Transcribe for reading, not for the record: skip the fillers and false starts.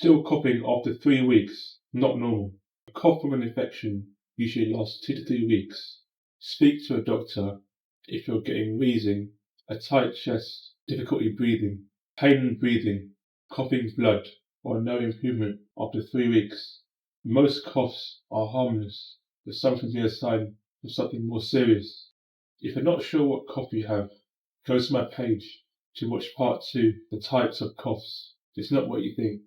Still coughing after 3 weeks, not normal. A cough from an infection usually lasts 2 to 3 weeks. Speak to a doctor if you're getting wheezing, a tight chest, difficulty breathing, pain in breathing, coughing blood, or no improvement after 3 weeks. Most coughs are harmless, but some can be a sign of something more serious. If you're not sure what cough you have, go to my page to watch part 2, the types of coughs. It's not what you think.